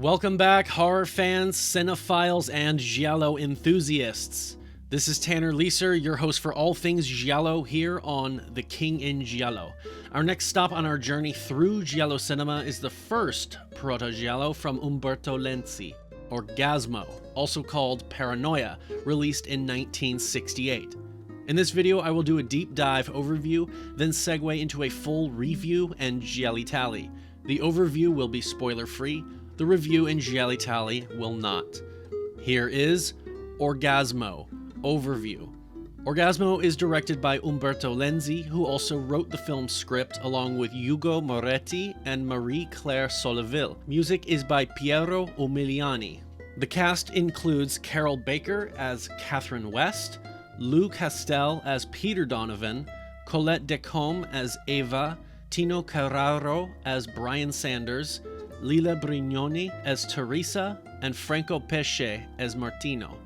Welcome back, horror fans, cinephiles, and giallo enthusiasts. This is Tanner Leeser, your host for all things giallo here on The King in Giallo. Our next stop on our journey through giallo cinema is the first proto-giallo from Umberto Lenzi, Orgasmo, also called Paranoia, released in 1968. In this video, I will do a deep dive overview, then segue into a full review and GialliTally. The overview will be spoiler-free, the review and GialliTally will not. Here is Orgasmo. Overview. Orgasmo is directed by Umberto Lenzi, who also wrote the film's script along with Ugo Moretti and Marie-Claire Solleville. Music is by Piero Umiliani. The cast includes Carroll Baker as Catherine West, Lou Castel as Peter Donovan, Colette Decombe as Eva, Tino Carraro as Brian Sanders, Lila Brignoni as Teresa, and Franco Pesce as Martino.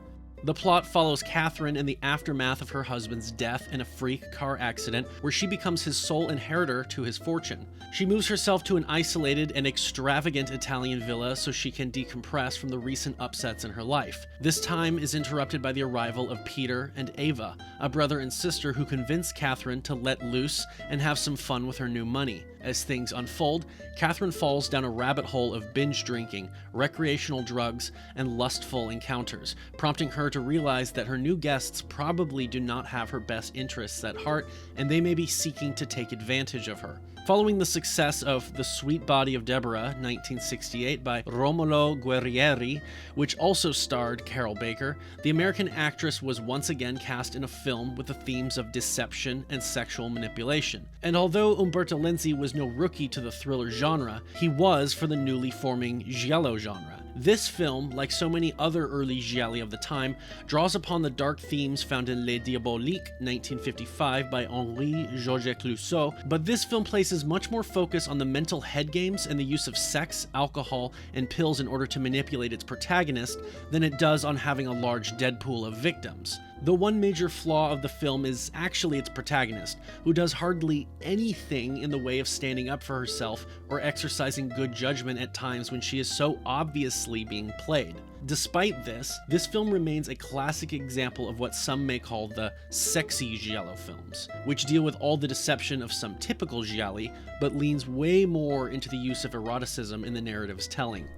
The plot follows Catherine in the aftermath of her husband's death in a freak car accident where she becomes his sole inheritor to his fortune. She moves herself to an isolated and extravagant Italian villa so she can decompress from the recent upsets in her life. This time is interrupted by the arrival of Peter and Ava, a brother and sister who convince Catherine to let loose and have some fun with her new money. As things unfold, Catherine falls down a rabbit hole of binge drinking, recreational drugs, and lustful encounters, prompting her to realize that her new guests probably do not have her best interests at heart, and they may be seeking to take advantage of her. Following the success of The Sweet Body of Deborah, 1968, by Romolo Guerrieri, which also starred Carroll Baker, the American actress was once again cast in a film with the themes of deception and sexual manipulation. And although Umberto Lenzi was no rookie to the thriller genre, he was for the newly forming giallo genre. This film, like so many other early gialli of the time, draws upon the dark themes found in Les Diaboliques, 1955 by Henri-Georges Clouzot, but this film places much more focus on the mental head games and the use of sex, alcohol, and pills in order to manipulate its protagonist than it does on having a large dead pool of victims. The one major flaw of the film is actually its protagonist, who does hardly anything in the way of standing up for herself or exercising good judgment at times when she is so obviously being played. Despite this film remains a classic example of what some may call the sexy giallo films, which deal with all the deception of some typical gialli, but leans way more into the use of eroticism in the narrative's telling.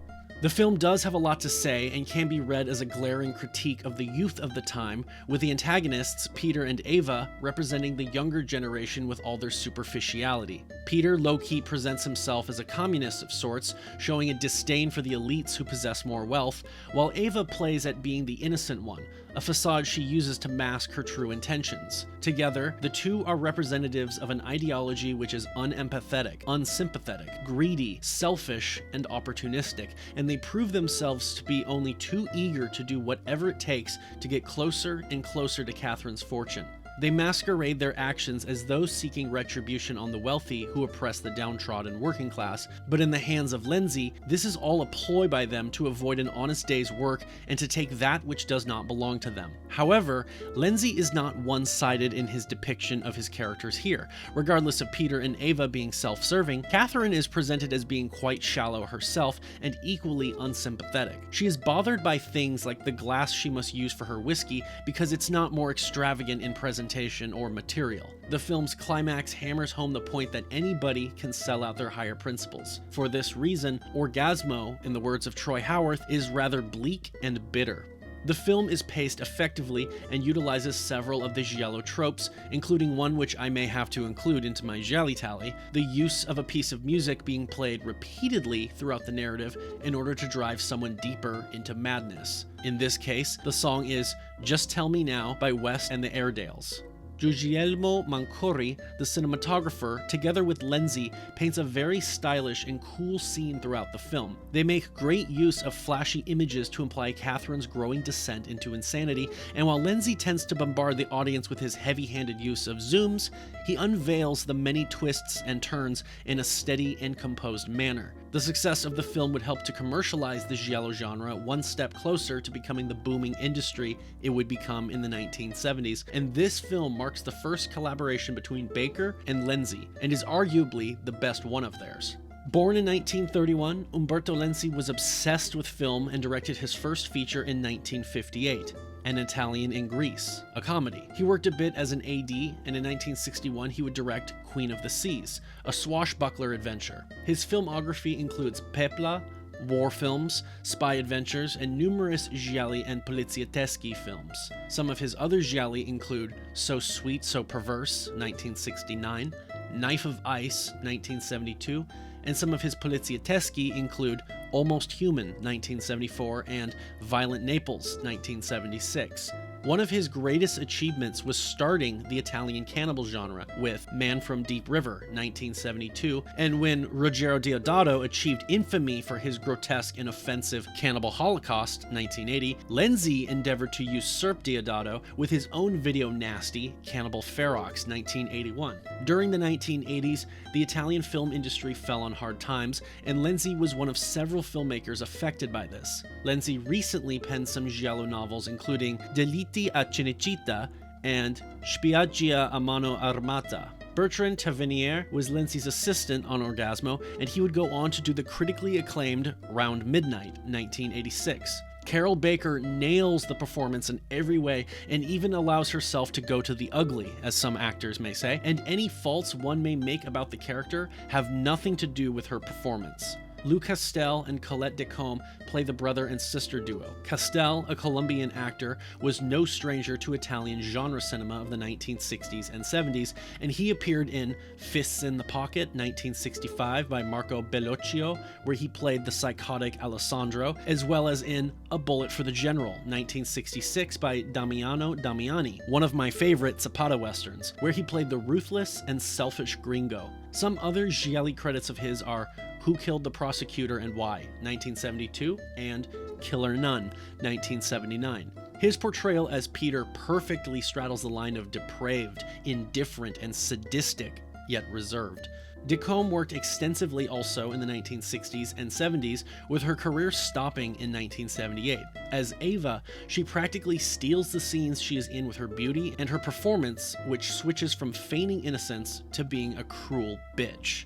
The film does have a lot to say and can be read as a glaring critique of the youth of the time, with the antagonists, Peter and Ava, representing the younger generation with all their superficiality. Peter low-key presents himself as a communist of sorts, showing a disdain for the elites who possess more wealth, while Ava plays at being the innocent one, a facade she uses to mask her true intentions. Together, the two are representatives of an ideology which is unempathetic, unsympathetic, greedy, selfish, and opportunistic, and they prove themselves to be only too eager to do whatever it takes to get closer and closer to Catherine's fortune. They masquerade their actions as those seeking retribution on the wealthy who oppress the downtrodden working class, but in the hands of Lenzi, this is all a ploy by them to avoid an honest day's work and to take that which does not belong to them. However, Lenzi is not one-sided in his depiction of his characters here. Regardless of Peter and Ava being self-serving, Catherine is presented as being quite shallow herself and equally unsympathetic. She is bothered by things like the glass she must use for her whiskey because it's not more extravagant in presentation or material. The film's climax hammers home the point that anybody can sell out their higher principles. For this reason, Orgasmo, in the words of Troy Howarth, is rather bleak and bitter. The film is paced effectively and utilizes several of the giallo tropes, including one which I may have to include into my GialliTally, the use of a piece of music being played repeatedly throughout the narrative in order to drive someone deeper into madness. In this case, the song is Just Tell Me Now by West and the Airedales. Guglielmo Mancori, the cinematographer, together with Lenzi, paints a very stylish and cool scene throughout the film. They make great use of flashy images to imply Catherine's growing descent into insanity, and while Lenzi tends to bombard the audience with his heavy-handed use of zooms, he unveils the many twists and turns in a steady and composed manner. The success of the film would help to commercialize the giallo genre one step closer to becoming the booming industry it would become in the 1970s, and this film marks the first collaboration between Baker and Lenzi, and is arguably the best one of theirs. Born in 1931, Umberto Lenzi was obsessed with film and directed his first feature in 1958, An Italian in Greece, a comedy. He worked a bit as an AD, and in 1961 he would direct Queen of the Seas, a swashbuckler adventure. His filmography includes Pepla, war films, spy adventures, and numerous gialli and poliziotteschi films. Some of his other gialli include So Sweet, So Perverse, 1969, Knife of Ice, 1972, and some of his poliziotteschi include Almost Human, 1974, and Violent Naples, 1976. One of his greatest achievements was starting the Italian cannibal genre with Man from Deep River, 1972, and when Ruggero Deodato achieved infamy for his grotesque and offensive Cannibal Holocaust, 1980, Lenzi endeavored to usurp Deodato with his own video nasty, Cannibal Ferox, 1981. During the 1980s, the Italian film industry fell on hard times, and Lenzi was one of several filmmakers affected by this. Lenzi recently penned some giallo novels, including Delitti a Cinecittà and Spiaggia a mano armata. Bertrand Tavernier was Lenzi's assistant on Orgasmo, and he would go on to do the critically acclaimed Round Midnight, 1986. Carroll Baker nails the performance in every way and even allows herself to go to the ugly, as some actors may say, and any faults one may make about the character have nothing to do with her performance. Lou Castel and Colette Decombe play the brother and sister duo. Castel, a Colombian actor, was no stranger to Italian genre cinema of the 1960s and 70s, and he appeared in Fists in the Pocket, 1965 by Marco Bellocchio, where he played the psychotic Alessandro, as well as in A Bullet for the General, 1966 by Damiano Damiani, one of my favorite Zapata westerns, where he played the ruthless and selfish gringo. Some other gialli credits of his are Who Killed the Prosecutor and Why, 1972, and Killer Nun, 1979. His portrayal as Peter perfectly straddles the line of depraved, indifferent, and sadistic, yet reserved. Decombe worked extensively also in the 1960s and 70s, with her career stopping in 1978. As Ava, she practically steals the scenes she is in with her beauty and her performance, which switches from feigning innocence to being a cruel bitch.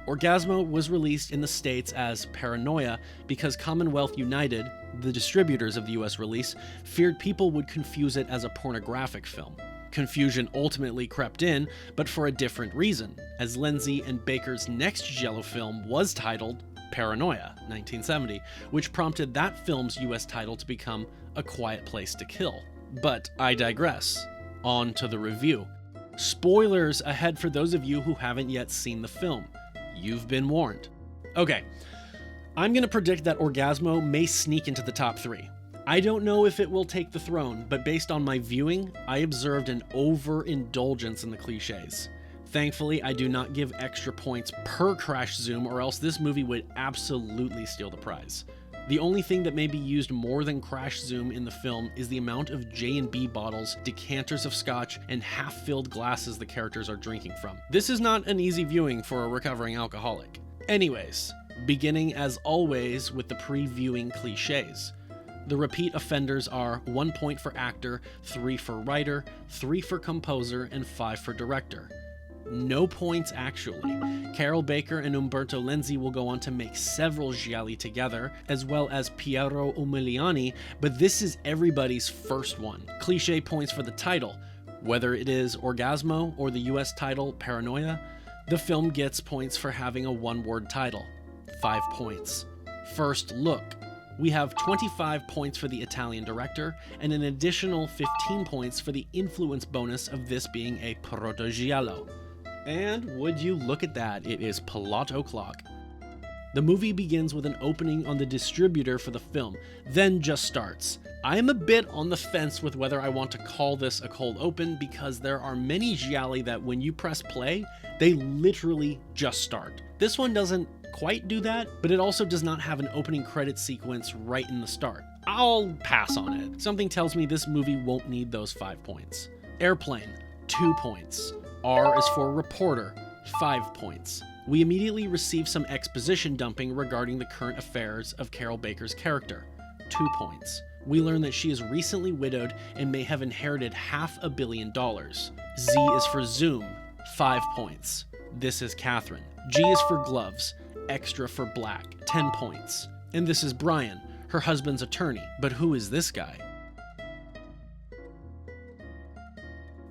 Orgasmo was released in the States as Paranoia because Commonwealth United, the distributors of the US release, feared people would confuse it as a pornographic film. Confusion ultimately crept in, but for a different reason, as Lenzi and Baker's next giallo film was titled Paranoia, 1970, which prompted that film's US title to become A Quiet Place to Kill. But I digress. On to the review. Spoilers ahead for those of you who haven't yet seen the film. You've been warned. Okay, I'm going to predict that Orgasmo may sneak into the top 3. I don't know if it will take the throne, but based on my viewing, I observed an overindulgence in the cliches. Thankfully, I do not give extra points per crash zoom, or else this movie would absolutely steal the prize. The only thing that may be used more than crash zoom in the film is the amount of J&B bottles, decanters of scotch, and half-filled glasses the characters are drinking from. This is not an easy viewing for a recovering alcoholic. Anyways, beginning as always with the pre-viewing cliches. The repeat offenders are 1 point for actor, 3 for writer, 3 for composer, and 5 for director. No points actually. Carroll Baker and Umberto Lenzi will go on to make several gialli together, as well as Piero Umiliani, but this is everybody's first one. Cliché points for the title. Whether it is Orgasmo or the US title Paranoia, the film gets points for having a one-word title. 5 points. First look. We have 25 points for the Italian director, and an additional 15 points for the influence bonus of this being a proto-giallo. And would you look at that, it is plot o'clock. The movie begins with an opening on the distributor for the film, then just starts. I am a bit on the fence with whether I want to call this a cold open because there are many gialli that when you press play, they literally just start. This one doesn't quite do that, but it also does not have an opening credit sequence right in the start. I'll pass on it. Something tells me this movie won't need those 5 points. Airplane, 2 points. R is for reporter, 5 points. We immediately receive some exposition dumping regarding the current affairs of Carroll Baker's character, 2 points. We learn that she is recently widowed and may have inherited $500 million. Z is for zoom, 5 points. This is Catherine. G is for gloves. extra for black, 10 points. And this is Brian, her husband's attorney. But who is this guy?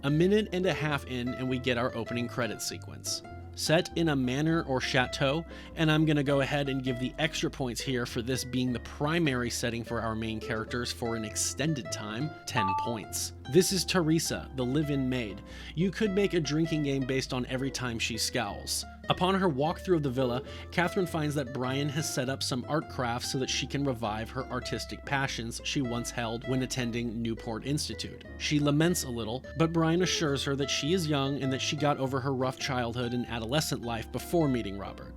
A minute and a half in, and we get our opening credit sequence. Set in a manor or chateau, and I'm gonna go ahead and give the extra points here for this being the primary setting for our main characters for an extended time, 10 points. This is Teresa, the live-in maid. You could make a drinking game based on every time she scowls. Upon her walkthrough of the villa, Catherine finds that Brian has set up some art crafts so that she can revive her artistic passions she once held when attending Newport Institute. She laments a little, but Brian assures her that she is young and that she got over her rough childhood and adolescent life before meeting Robert.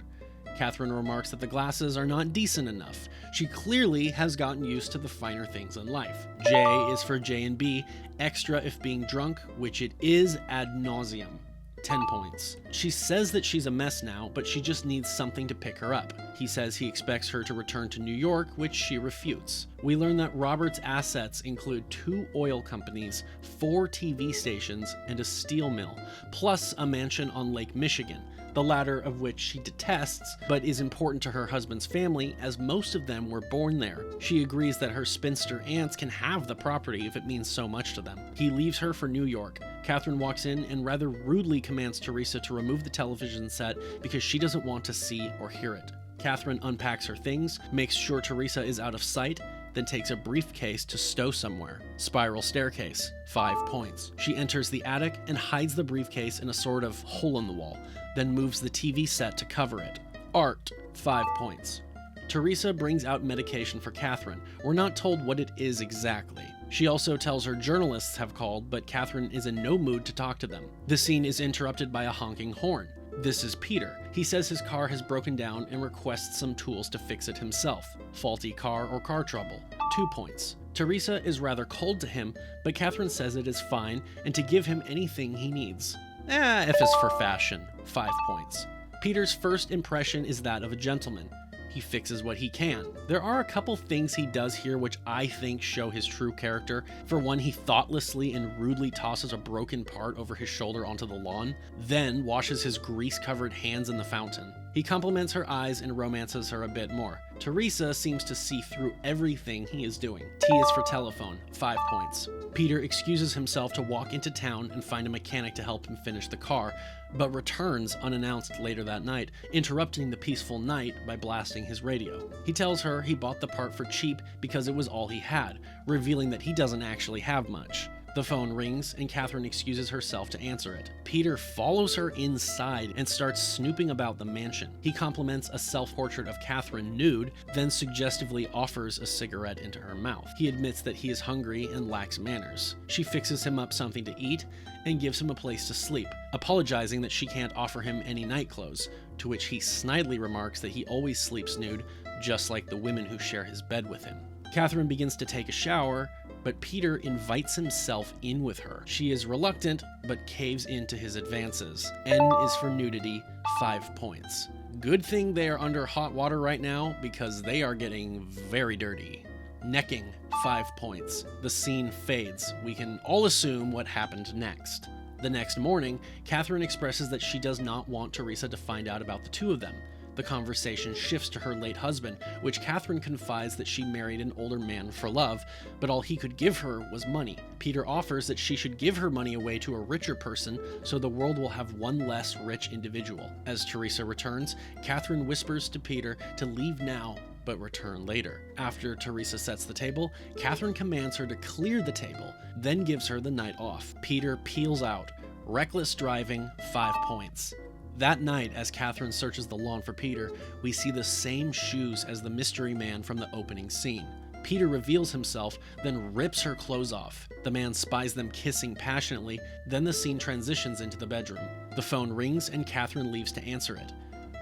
Catherine remarks that the glasses are not decent enough. She clearly has gotten used to the finer things in life. J is for J and B, extra if being drunk, which it is ad nauseum. 10 points. She says that she's a mess now, but she just needs something to pick her up. He says he expects her to return to New York, which she refutes. We learn that Robert's assets include 2 oil companies, 4 TV stations, and a steel mill, plus a mansion on Lake Michigan, the latter of which she detests, but is important to her husband's family as most of them were born there. She agrees that her spinster aunts can have the property if it means so much to them. He leaves her for New York. Catherine walks in and rather rudely commands Teresa to remove the television set because she doesn't want to see or hear it. Catherine unpacks her things, makes sure Teresa is out of sight, then takes a briefcase to stow somewhere. Spiral staircase, 5 points. She enters the attic and hides the briefcase in a sort of hole in the wall, then moves the TV set to cover it. Art, 5 points. Teresa brings out medication for Catherine. We're not told what it is exactly. She also tells her journalists have called, but Catherine is in no mood to talk to them. The scene is interrupted by a honking horn. This is Peter. He says his car has broken down and requests some tools to fix it himself. Faulty car or car trouble, 2 points. Teresa is rather cold to him, but Catherine says it is fine and to give him anything he needs. F is for fashion, 5 points. Peter's first impression is that of a gentleman. He fixes what he can. There are a couple things he does here which I think show his true character. For one, he thoughtlessly and rudely tosses a broken part over his shoulder onto the lawn, then washes his grease-covered hands in the fountain. He compliments her eyes and romances her a bit more. Teresa seems to see through everything he is doing. T is for telephone, 5 points. Peter excuses himself to walk into town and find a mechanic to help him finish the car, but returns unannounced later that night, interrupting the peaceful night by blasting his radio. He tells her he bought the part for cheap because it was all he had, revealing that he doesn't actually have much. The phone rings, and Catherine excuses herself to answer it. Peter follows her inside and starts snooping about the mansion. He compliments a self-portrait of Catherine nude, then suggestively offers a cigarette into her mouth. He admits that he is hungry and lacks manners. She fixes him up something to eat and gives him a place to sleep, apologizing that she can't offer him any night clothes, to which he snidely remarks that he always sleeps nude, just like the women who share his bed with him. Catherine begins to take a shower, but Peter invites himself in with her. She is reluctant, but caves into his advances. N is for nudity, 5 points. Good thing they are under hot water right now, because they are getting very dirty. Necking, 5 points. The scene fades. We can all assume what happened next. The next morning, Catherine expresses that she does not want Teresa to find out about the two of them. The conversation shifts to her late husband, which Catherine confides that she married an older man for love, but all he could give her was money. Peter offers that she should give her money away to a richer person so the world will have one less rich individual. As Teresa returns, Catherine whispers to Peter to leave now but return later. After Teresa sets the table, Catherine commands her to clear the table, then gives her the night off. Peter peels out. Reckless driving, 5 points. That night, as Catherine searches the lawn for Peter, we see the same shoes as the mystery man from the opening scene. Peter reveals himself, then rips her clothes off. The man spies them kissing passionately, then the scene transitions into the bedroom. The phone rings and Catherine leaves to answer it.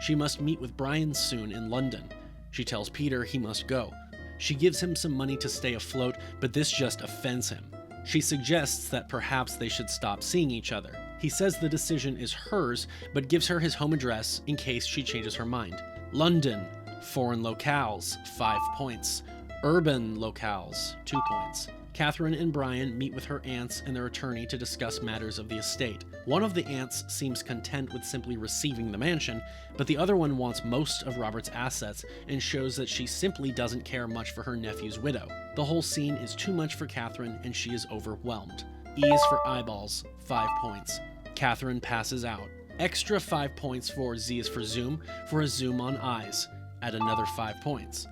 She must meet with Brian soon in London. She tells Peter he must go. She gives him some money to stay afloat, but this just offends him. She suggests that perhaps they should stop seeing each other. He says the decision is hers, but gives her his home address in case she changes her mind. London, foreign locales, 5 points. Urban locales, 2 points. Catherine and Brian meet with her aunts and their attorney to discuss matters of the estate. One of the aunts seems content with simply receiving the mansion, but the other one wants most of Robert's assets and shows that she simply doesn't care much for her nephew's widow. The whole scene is too much for Catherine and she is overwhelmed. E is for eyeballs, 5 points. Catherine passes out. Extra 5 points for Z is for zoom, for a zoom on eyes. Add another 5 points.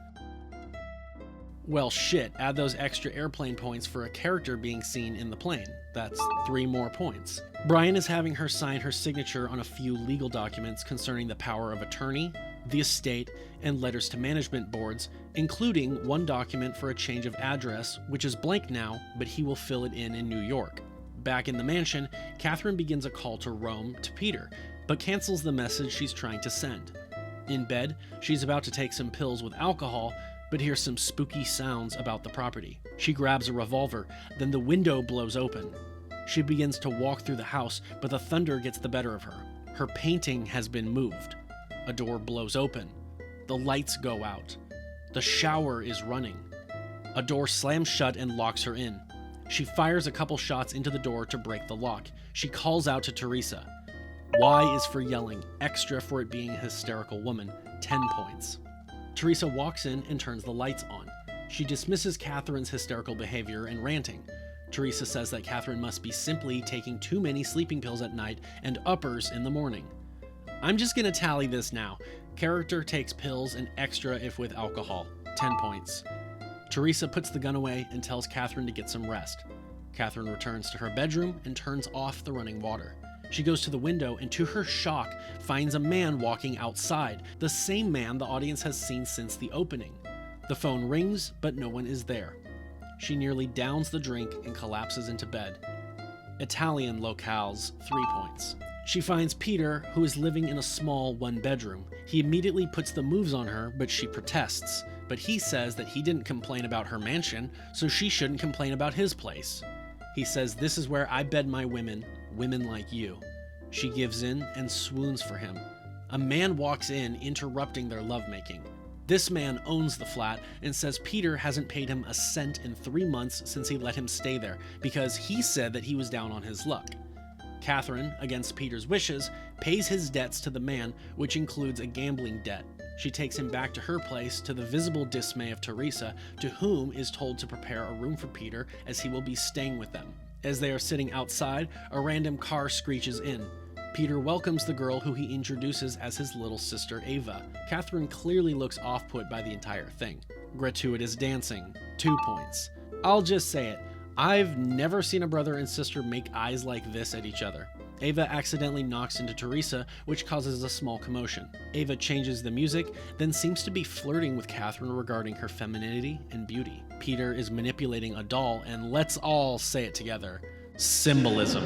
Well shit, add those extra airplane points for a character being seen in the plane. That's 3 more points. Brian is having her sign her signature on a few legal documents concerning the power of attorney, the estate, and letters to management boards, including one document for a change of address, which is blank now, but he will fill it in New York. Back in the mansion, Catherine begins a call to Rome to Peter, but cancels the message she's trying to send. In bed, she's about to take some pills with alcohol, but hears some spooky sounds about the property. She grabs a revolver, then the window blows open. She begins to walk through the house, but the thunder gets the better of her. Her painting has been moved. A door blows open. The lights go out. The shower is running. A door slams shut and locks her in. She fires a couple shots into the door to break the lock. She calls out to Teresa. Y is for yelling, extra for it being a hysterical woman, 10 points. Teresa walks in and turns the lights on. She dismisses Catherine's hysterical behavior and ranting. Teresa says that Catherine must be simply taking too many sleeping pills at night and uppers in the morning. I'm just gonna tally this now. Character takes pills and extra if with alcohol, 10 points. Teresa puts the gun away and tells Catherine to get some rest. Catherine returns to her bedroom and turns off the running water. She goes to the window and to her shock finds a man walking outside, the same man the audience has seen since the opening. The phone rings, but no one is there. She nearly downs the drink and collapses into bed. Italian locales, 3 points. She finds Peter, who is living in a small one-bedroom. He immediately puts the moves on her, but she protests. But he says that he didn't complain about her mansion, so she shouldn't complain about his place. He says, "This is where I bed my women like you." She gives in and swoons for him. A man walks in, interrupting their lovemaking. This man owns the flat and says Peter hasn't paid him a cent in 3 months since he let him stay there because he said that he was down on his luck. Catherine, against Peter's wishes, pays his debts to the man, which includes a gambling debt. She takes him back to her place to the visible dismay of Teresa, to whom is told to prepare a room for Peter as he will be staying with them. As they are sitting outside, a random car screeches in. Peter welcomes the girl who he introduces as his little sister Ava. Catherine clearly looks off-put by the entire thing. Gratuitous dancing, 2 points. I'll just say it, I've never seen a brother and sister make eyes like this at each other. Ava accidentally knocks into Teresa, which causes a small commotion. Ava changes the music, then seems to be flirting with Catherine regarding her femininity and beauty. Peter is manipulating a doll, and let's all say it together, symbolism.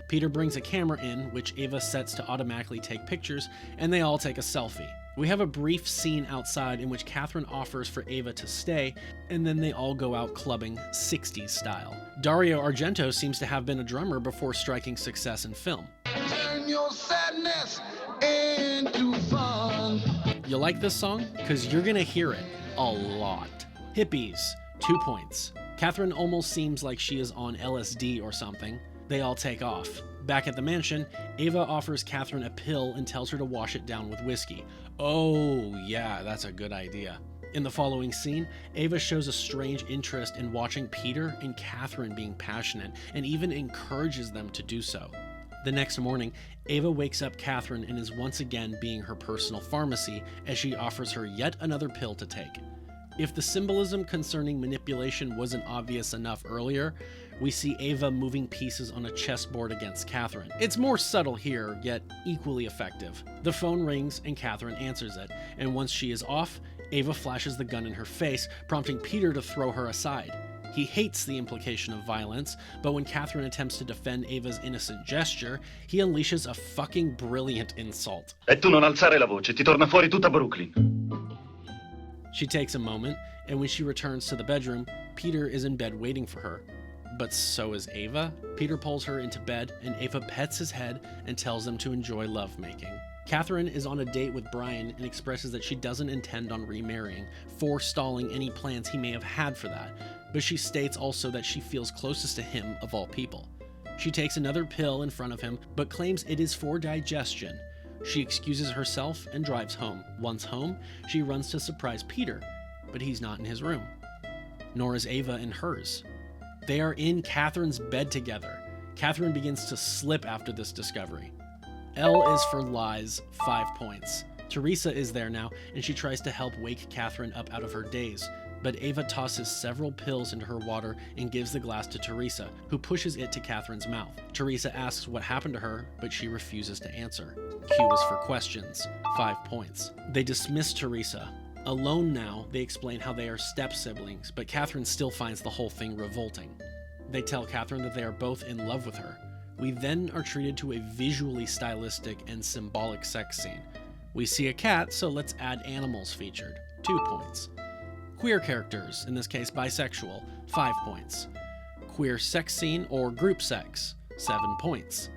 Peter brings a camera in, which Ava sets to automatically take pictures, and they all take a selfie. We have a brief scene outside in which Catherine offers for Ava to stay, and then they all go out clubbing 60s style. Dario Argento seems to have been a drummer before striking success in film. Turn your sadness into fun. You like this song? Because you're gonna hear it a lot. Hippies, 2 points. Catherine almost seems like she is on LSD or something. They all take off. Back at the mansion, Ava offers Catherine a pill and tells her to wash it down with whiskey. Oh, yeah, that's a good idea. In the following scene, Ava shows a strange interest in watching Peter and Catherine being passionate and even encourages them to do so. The next morning, Ava wakes up Catherine and is once again being her personal pharmacy as she offers her yet another pill to take. If the symbolism concerning manipulation wasn't obvious enough earlier, we see Ava moving pieces on a chessboard against Catherine. It's more subtle here, yet equally effective. The phone rings and Catherine answers it, and once she is off, Ava flashes the gun in her face, prompting Peter to throw her aside. He hates the implication of violence, but when Catherine attempts to defend Ava's innocent gesture, he unleashes a fucking brilliant insult. E tu non alzare la voce, ti torna fuori tutta Brooklyn. She takes a moment, and when she returns to the bedroom, Peter is in bed waiting for her. But so is Ava. Peter pulls her into bed, and Ava pets his head and tells them to enjoy lovemaking. Catherine is on a date with Brian and expresses that she doesn't intend on remarrying, forestalling any plans he may have had for that. but she states also that she feels closest to him of all people. She takes another pill in front of him, but claims it is for digestion. She excuses herself and drives home. Once home, she runs to surprise Peter, but he's not in his room. Nor is Ava in hers. They are in Catherine's bed together. Catherine begins to slip after this discovery. L is for lies, 5 points. Teresa is there now, and she tries to help wake Catherine up out of her daze, but Ava tosses several pills into her water and gives the glass to Teresa, who pushes it to Catherine's mouth. Teresa asks what happened to her, but she refuses to answer. Q is for questions, 5 points. They dismiss Teresa. Alone now, they explain how they are step-siblings, but Catherine still finds the whole thing revolting. They tell Catherine that they are both in love with her. We then are treated to a visually stylistic and symbolic sex scene. We see a cat, so let's add animals featured, 2 points. Queer characters, in this case bisexual, 5 points. Queer sex scene or group sex, 7 points.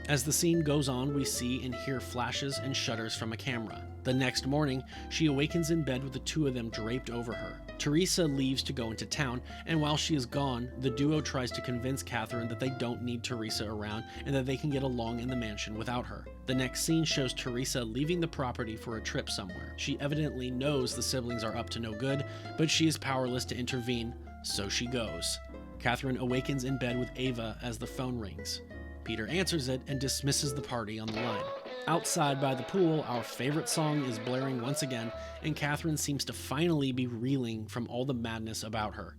As the scene goes on, we see and hear flashes and shudders from a camera. The next morning, she awakens in bed with the two of them draped over her. Teresa leaves to go into town, and while she is gone, the duo tries to convince Catherine that they don't need Teresa around and that they can get along in the mansion without her. The next scene shows Teresa leaving the property for a trip somewhere. She evidently knows the siblings are up to no good, but she is powerless to intervene, so she goes. Catherine awakens in bed with Ava as the phone rings. Peter answers it and dismisses the party on the line. Outside by the pool, our favorite song is blaring once again, and Catherine seems to finally be reeling from all the madness about her.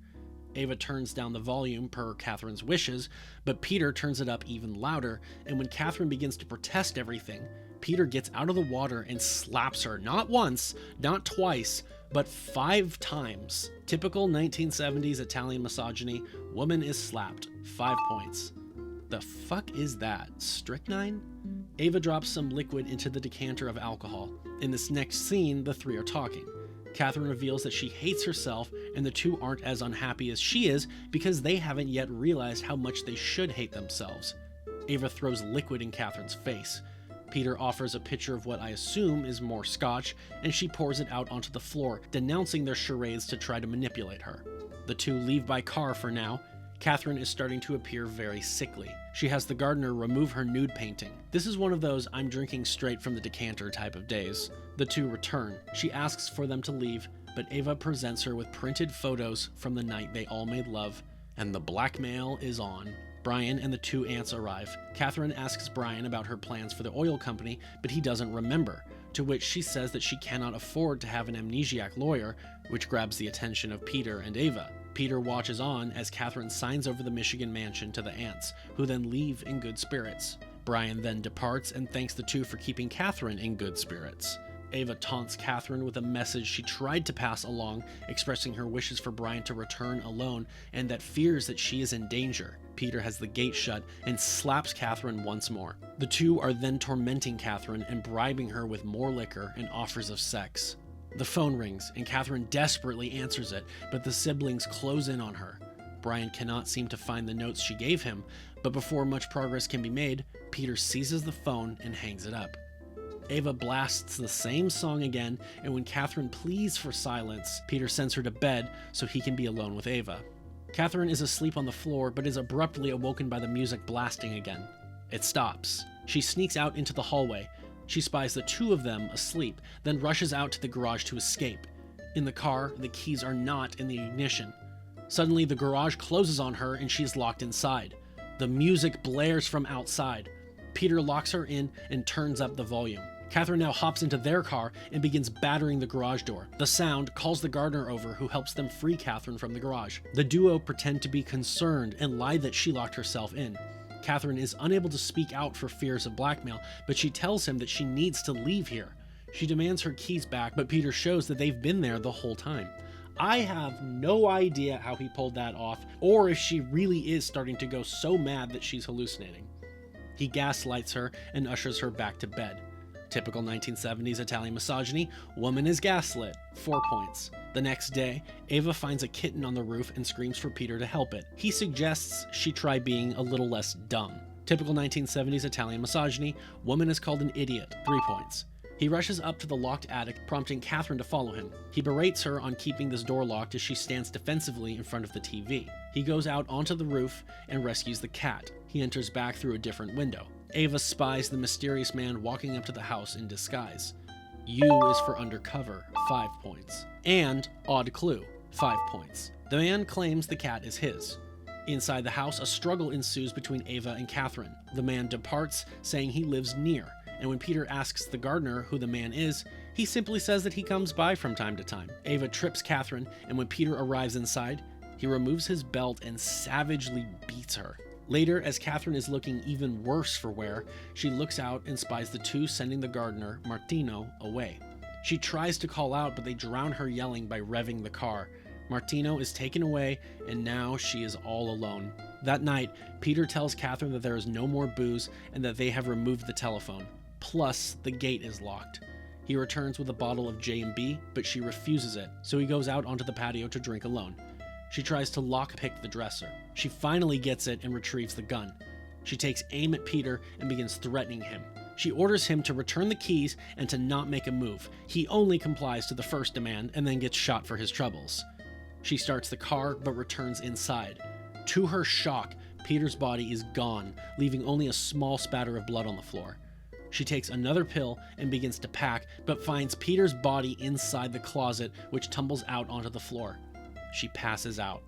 Ava turns down the volume per Catherine's wishes, but Peter turns it up even louder, and when Catherine begins to protest everything, Peter gets out of the water and slaps her, not once, not twice, but 5 times. Typical 1970s Italian misogyny, woman is slapped, 5 points. The fuck is that? Strychnine? Ava drops some liquid into the decanter of alcohol. In this next scene, the three are talking. Catherine reveals that she hates herself, and the two aren't as unhappy as she is because they haven't yet realized how much they should hate themselves. Ava throws liquid in Catherine's face. Peter offers a pitcher of what I assume is more scotch, and she pours it out onto the floor, denouncing their charades to try to manipulate her. The two leave by car for now. Catherine is starting to appear very sickly. She has the gardener remove her nude painting. This is one of those I'm drinking straight from the decanter type of days. The two return. She asks for them to leave, but Ava presents her with printed photos from the night they all made love, and the blackmail is on. Brian and the two aunts arrive. Catherine asks Brian about her plans for the oil company, but he doesn't remember, to which she says that she cannot afford to have an amnesiac lawyer, which grabs the attention of Peter and Ava. Peter watches on as Catherine signs over the Michigan mansion to the aunts, who then leave in good spirits. Brian then departs and thanks the two for keeping Catherine in good spirits. Ava taunts Catherine with a message she tried to pass along, expressing her wishes for Brian to return alone and that fears that she is in danger. Peter has the gate shut and slaps Catherine once more. The two are then tormenting Catherine and bribing her with more liquor and offers of sex. The phone rings, and Catherine desperately answers it, but the siblings close in on her. Brian cannot seem to find the notes she gave him, but before much progress can be made, Peter seizes the phone and hangs it up. Ava blasts the same song again, and when Catherine pleads for silence, Peter sends her to bed so he can be alone with Ava. Catherine is asleep on the floor, but is abruptly awoken by the music blasting again. It stops. She sneaks out into the hallway. She spies the two of them asleep, then rushes out to the garage to escape. In the car, the keys are not in the ignition. Suddenly, the garage closes on her and she is locked inside. The music blares from outside. Peter locks her in and turns up the volume. Catherine now hops into their car and begins battering the garage door. The sound calls the gardener over, who helps them free Catherine from the garage. The duo pretend to be concerned and lie that she locked herself in. Catherine is unable to speak out for fears of blackmail, but she tells him that she needs to leave here. She demands her keys back, but Peter shows that they've been there the whole time. I have no idea how he pulled that off, or if she really is starting to go so mad that she's hallucinating. He gaslights her and ushers her back to bed. Typical 1970s Italian misogyny, woman is gaslit, 4 points. The next day, Ava finds a kitten on the roof and screams for Peter to help it. He suggests she try being a little less dumb. Typical 1970s Italian misogyny, woman is called an idiot, 3 points. He rushes up to the locked attic, prompting Catherine to follow him. He berates her on keeping this door locked as she stands defensively in front of the TV. He goes out onto the roof and rescues the cat. He enters back through a different window. Ava spies the mysterious man walking up to the house in disguise. U is for undercover, 5 points. And odd clue, 5 points. The man claims the cat is his. Inside the house, a struggle ensues between Ava and Catherine. The man departs, saying he lives near, and when Peter asks the gardener who the man is, he simply says that he comes by from time to time. Ava trips Catherine, and when Peter arrives inside, he removes his belt and savagely beats her. Later, as Catherine is looking even worse for wear, she looks out and spies the two sending the gardener, Martino, away. She tries to call out, but they drown her yelling by revving the car. Martino is taken away, and now she is all alone. That night, Peter tells Catherine that there is no more booze and that they have removed the telephone. Plus, the gate is locked. He returns with a bottle of J&B, but she refuses it, so he goes out onto the patio to drink alone. She tries to lockpick the dresser. She finally gets it and retrieves the gun. She takes aim at Peter and begins threatening him. She orders him to return the keys and to not make a move. He only complies to the first demand and then gets shot for his troubles. She starts the car but returns inside. To her shock, Peter's body is gone, leaving only a small spatter of blood on the floor. She takes another pill and begins to pack, but finds Peter's body inside the closet, which tumbles out onto the floor. She passes out.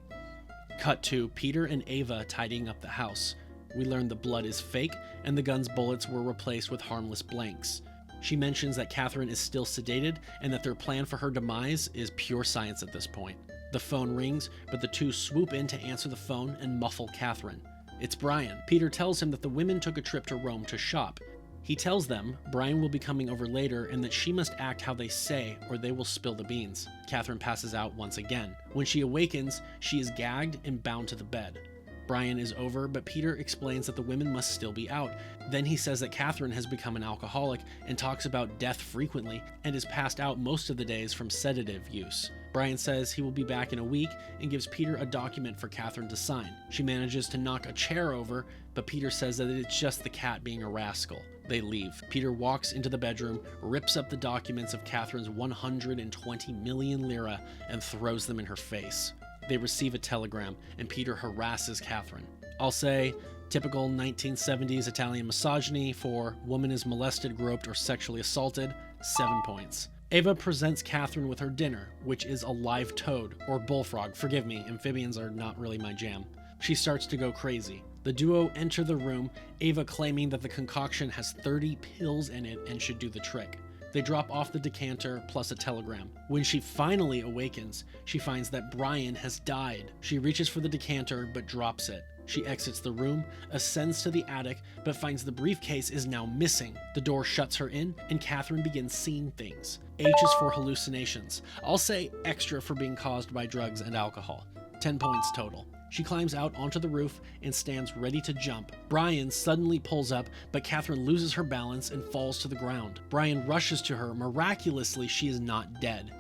Cut to Peter and Ava tidying up the house. We learn the blood is fake and the gun's bullets were replaced with harmless blanks. She mentions that Catherine is still sedated and that their plan for her demise is pure science at this point. The phone rings, but the two swoop in to answer the phone and muffle Catherine. It's Brian. Peter tells him that the women took a trip to Rome to shop. He tells them Brian will be coming over later and that she must act how they say or they will spill the beans. Catherine passes out once again. When she awakens, she is gagged and bound to the bed. Brian is over, but Peter explains that the women must still be out. Then he says that Catherine has become an alcoholic and talks about death frequently and is passed out most of the days from sedative use. Brian says he will be back in a week and gives Peter a document for Catherine to sign. She manages to knock a chair over, but Peter says that it's just the cat being a rascal. They leave. Peter walks into the bedroom, rips up the documents of Catherine's 120 million lira and throws them in her face. They receive a telegram, and Peter harasses Catherine. I'll say, typical 1970s Italian misogyny for woman is molested, groped, or sexually assaulted, 7 points. Ava presents Catherine with her dinner, which is a live toad, or bullfrog. Forgive me, amphibians are not really my jam. She starts to go crazy. The duo enter the room, Ava claiming that the concoction has 30 pills in it and should do the trick. They drop off the decanter plus a telegram. When she finally awakens, she finds that Brian has died. She reaches for the decanter but drops it. She exits the room, ascends to the attic, but finds the briefcase is now missing. The door shuts her in, and Catherine begins seeing things. H is for hallucinations. I'll say extra for being caused by drugs and alcohol. 10 points total. She climbs out onto the roof and stands ready to jump. Brian suddenly pulls up, but Catherine loses her balance and falls to the ground. Brian rushes to her. Miraculously, she is not dead.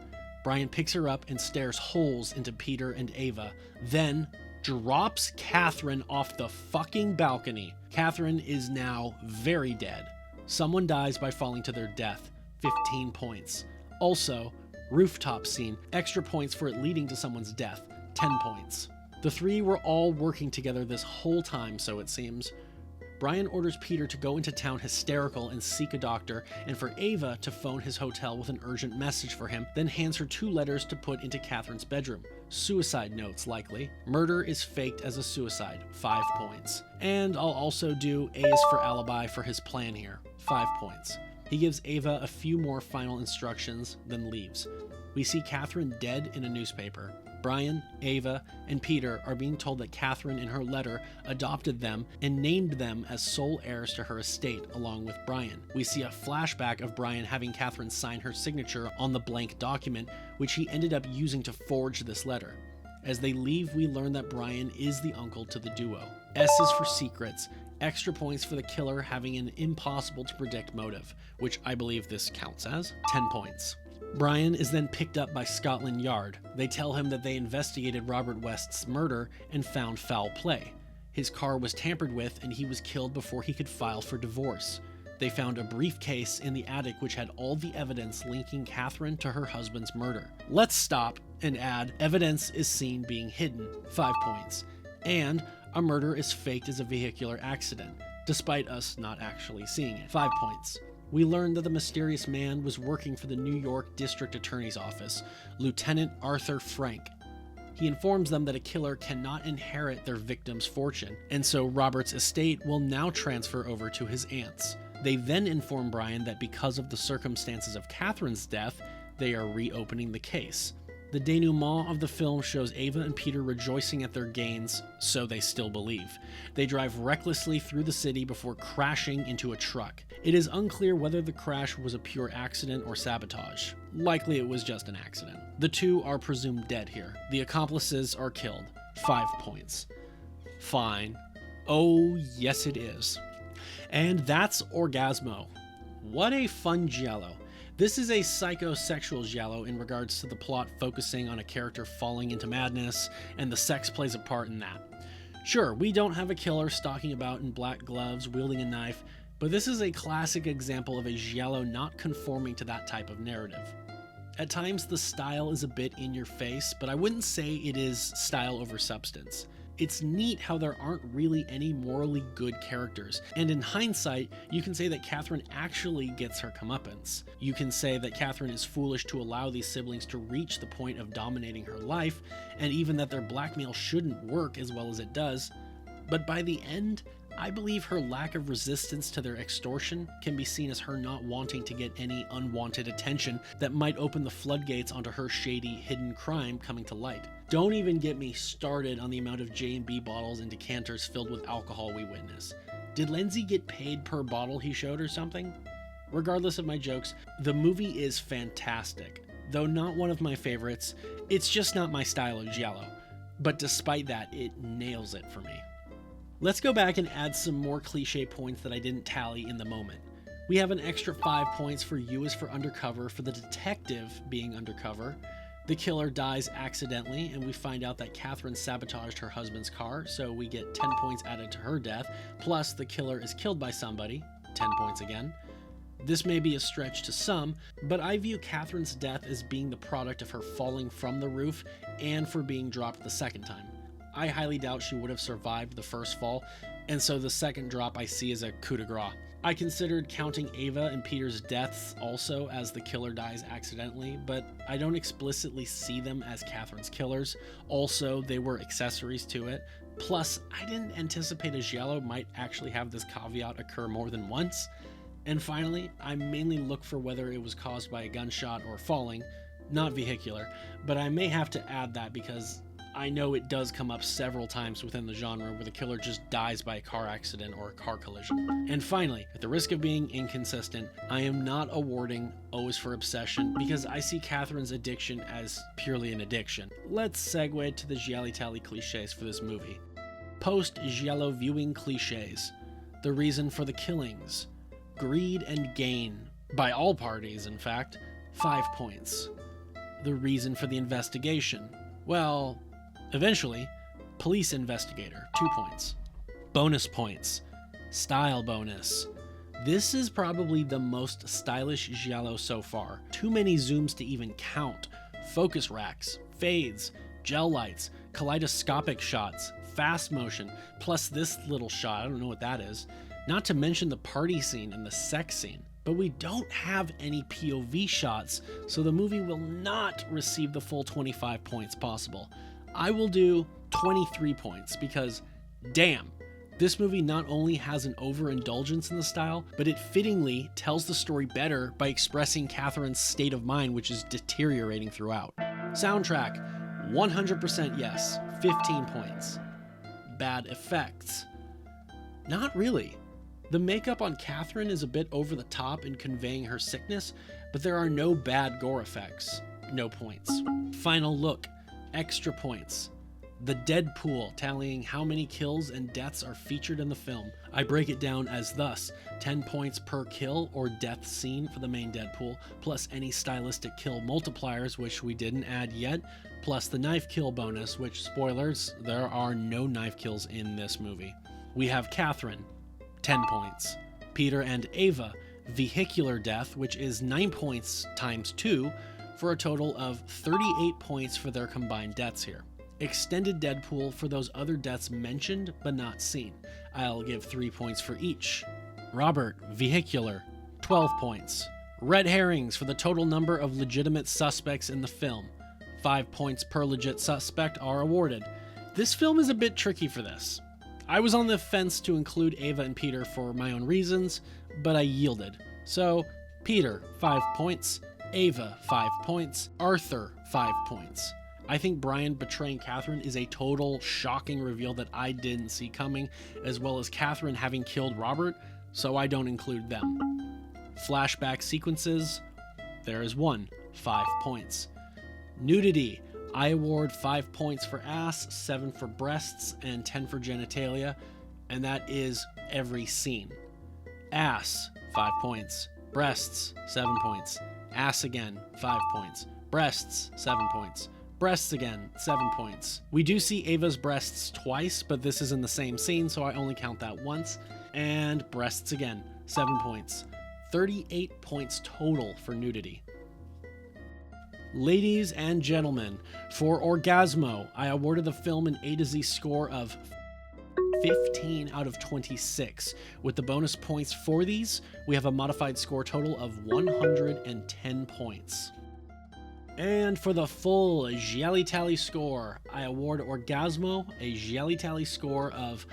Brian picks her up and stares holes into Peter and Ava, then drops Catherine off the fucking balcony. Catherine is now very dead. Someone dies by falling to their death. 15 points. Also, rooftop scene. Extra points for it leading to someone's death. 10 points. The three were all working together this whole time, so it seems. Brian orders Peter to go into town hysterical and seek a doctor, and for Ava to phone his hotel with an urgent message for him, then hands her 2 letters to put into Catherine's bedroom. Suicide notes, likely. Murder is faked as a suicide, 5 points. And I'll also do A is for alibi for his plan here, 5 points. He gives Ava a few more final instructions, then leaves. We see Catherine dead in a newspaper. Brian, Ava, and Peter are being told that Catherine in her letter adopted them and named them as sole heirs to her estate along with Brian. We see a flashback of Brian having Catherine sign her signature on the blank document, which he ended up using to forge this letter. As they leave, we learn that Brian is the uncle to the duo. S is for secrets. Extra points for the killer having an impossible to predict motive, which I believe this counts as 10 points. Brian is then picked up by Scotland Yard. They tell him that they investigated Robert West's murder and found foul play. His car was tampered with and he was killed before he could file for divorce. They found a briefcase in the attic which had all the evidence linking Catherine to her husband's murder. Let's stop and add evidence is seen being hidden, 5 points. And a murder is faked as a vehicular accident, despite us not actually seeing it, 5 points. We learned that the mysterious man was working for the New York District Attorney's Office, Lieutenant Arthur Frank. He informs them that a killer cannot inherit their victim's fortune, and so Robert's estate will now transfer over to his aunts. They then inform Brian that because of the circumstances of Catherine's death, they are reopening the case. The denouement of the film shows Ava and Peter rejoicing at their gains, so they still believe. They drive recklessly through the city before crashing into a truck. It is unclear whether the crash was a pure accident or sabotage. Likely it was just an accident. The two are presumed dead here. The accomplices are killed. 5 points. Fine. Oh, yes it is. And that's Orgasmo. What a fun giallo. This is a psychosexual giallo in regards to the plot focusing on a character falling into madness, and the sex plays a part in that. Sure, we don't have a killer stalking about in black gloves, wielding a knife, but this is a classic example of a giallo not conforming to that type of narrative. At times the style is a bit in your face, but I wouldn't say it is style over substance. It's neat how there aren't really any morally good characters, and in hindsight, you can say that Catherine actually gets her comeuppance. You can say that Catherine is foolish to allow these siblings to reach the point of dominating her life, and even that their blackmail shouldn't work as well as it does. But by the end, I believe her lack of resistance to their extortion can be seen as her not wanting to get any unwanted attention that might open the floodgates onto her shady, hidden crime coming to light. Don't even get me started on the amount of J&B bottles and decanters filled with alcohol we witness. Did Lenzi get paid per bottle he showed or something? Regardless of my jokes, the movie is fantastic. Though not one of my favorites, it's just not my style of giallo. But despite that, it nails it for me. Let's go back and add some more cliche points that I didn't tally in the moment. We have an extra 5 points for U is for undercover for the detective being undercover. The killer dies accidentally, and we find out that Catherine sabotaged her husband's car, so we get 10 points added to her death, plus the killer is killed by somebody, 10 points again. This may be a stretch to some, but I view Catherine's death as being the product of her falling from the roof and for being dropped the second time. I highly doubt she would have survived the first fall, and so the second drop I see as a coup de grace. I considered counting Ava and Peter's deaths also as the killer dies accidentally, but I don't explicitly see them as Catherine's killers. Also, they were accessories to it. Plus, I didn't anticipate a giallo might actually have this caveat occur more than once. And finally, I mainly look for whether it was caused by a gunshot or falling, not vehicular, but I may have to add that because I know it does come up several times within the genre where the killer just dies by a car accident or a car collision. And finally, at the risk of being inconsistent, I am not awarding O is for obsession because I see Catherine's addiction as purely an addiction. Let's segue to the GialliTally cliches for this movie. Post-giallo viewing cliches. The reason for the killings. Greed and gain. By all parties, in fact. 5 points. The reason for the investigation. Well, eventually, police investigator, 2 points. Bonus points. Style bonus. This is probably the most stylish giallo so far. Too many zooms to even count. Focus racks, fades, gel lights, kaleidoscopic shots, fast motion, plus this little shot, I don't know what that is. Not to mention the party scene and the sex scene. But we don't have any POV shots, so the movie will not receive the full 25 points possible. I will do 23 points because, damn, this movie not only has an overindulgence in the style, but it fittingly tells the story better by expressing Catherine's state of mind, which is deteriorating throughout. Soundtrack, 100% yes, 15 points. Bad effects. Not really. The makeup on Catherine is a bit over the top in conveying her sickness, but there are no bad gore effects. No points. Final look. Extra points. The dead pool, tallying how many kills and deaths are featured in the film. I break it down as thus: 10 points per kill or death scene for the main Deadpool, plus any stylistic kill multipliers, which we didn't add yet, plus the knife kill bonus, which, spoilers, there are no knife kills in this movie. We have Catherine, 10 points. Peter and Ava, vehicular death, which is 9 points times 2, for a total of 38 points for their combined deaths here. Extended dead pool for those other deaths mentioned but not seen. I'll give 3 points for each. Robert, vehicular, 12 points. Red herrings for the total number of legitimate suspects in the film. 5 points per legit suspect are awarded. This film is a bit tricky for this. I was on the fence to include Ava and Peter for my own reasons, but I yielded. So, Peter, 5 points. Ava, 5 points. Arthur, 5 points. I think Brian betraying Catherine is a total shocking reveal that I didn't see coming, as well as Catherine having killed Robert, so I don't include them. Flashback sequences, there is 1, 5 points. Nudity, I award 5 points for ass, 7 for breasts, and 10 for genitalia, and that is every scene. Ass, 5 points. Breasts, 7 points. Ass again, 5 points. Breasts, 7 points. Breasts again, 7 points. We do see Ava's breasts twice, but this is in the same scene, so I only count that once. And breasts again, 7 points. 38 points total for nudity. Ladies and gentlemen, for Orgasmo, I awarded the film an A to Z score of 15 out of 26. With the bonus points for these, we have a modified score total of 110 points. And for the full GialliTally score, I award Orgasmo a GialliTally score of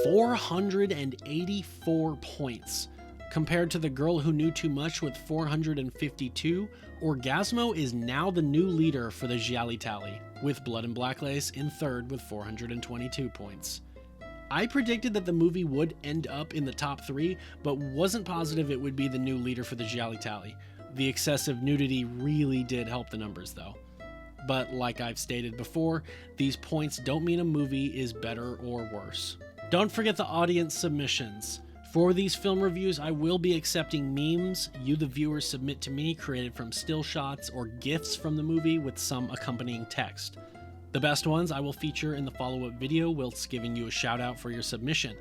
484 points. Compared to The Girl Who Knew Too Much with 452, Orgasmo is now the new leader for the GialliTally, with Blood and Black Lace in third with 422 points. I predicted that the movie would end up in the top 3, but wasn't positive it would be the new leader for the GialliTally. The excessive nudity really did help the numbers though. But like I've stated before, these points don't mean a movie is better or worse. Don't forget the audience submissions. For these film reviews, I will be accepting memes you the viewers submit to me created from still shots or GIFs from the movie with some accompanying text. The best ones I will feature in the follow-up video whilst giving you a shout out for your submission.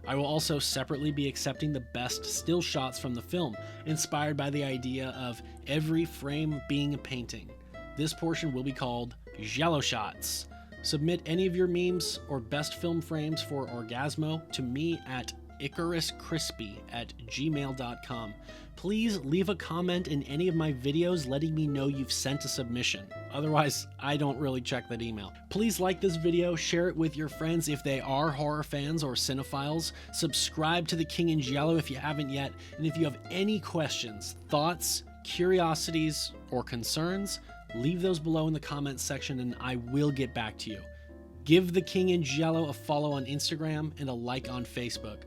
I will also separately be accepting the best still shots from the film, inspired by the idea of every frame being a painting. This portion will be called Giallo Shots. Submit any of your memes or best film frames for Orgasmo to me at icaruscrispy@gmail.com. Please leave a comment in any of my videos letting me know you've sent a submission. Otherwise, I don't really check that email. Please like this video, share it with your friends if they are horror fans or cinephiles. Subscribe to The King in Giallo if you haven't yet. And if you have any questions, thoughts, curiosities, or concerns, leave those below in the comments section and I will get back to you. Give The King in Giallo a follow on Instagram and a like on Facebook.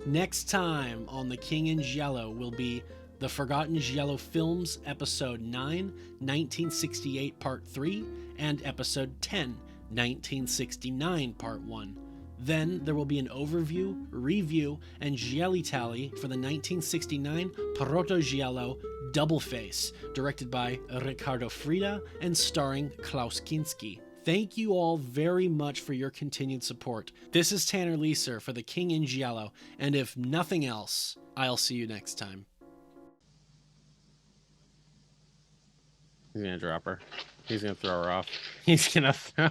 Next time on The King in Giallo will be the Forgotten Giallo Films Episode 9, 1968 Part 3, and Episode 10, 1969 Part 1. Then there will be an overview, review, and GialliTally for the 1969 proto-giallo Double Face, directed by Riccardo Frida and starring Klaus Kinski. Thank you all very much for your continued support. This is Tanner Leeser for The King in Giallo, and if nothing else, I'll see you next time. He's gonna drop her. He's gonna throw her off. He's gonna throw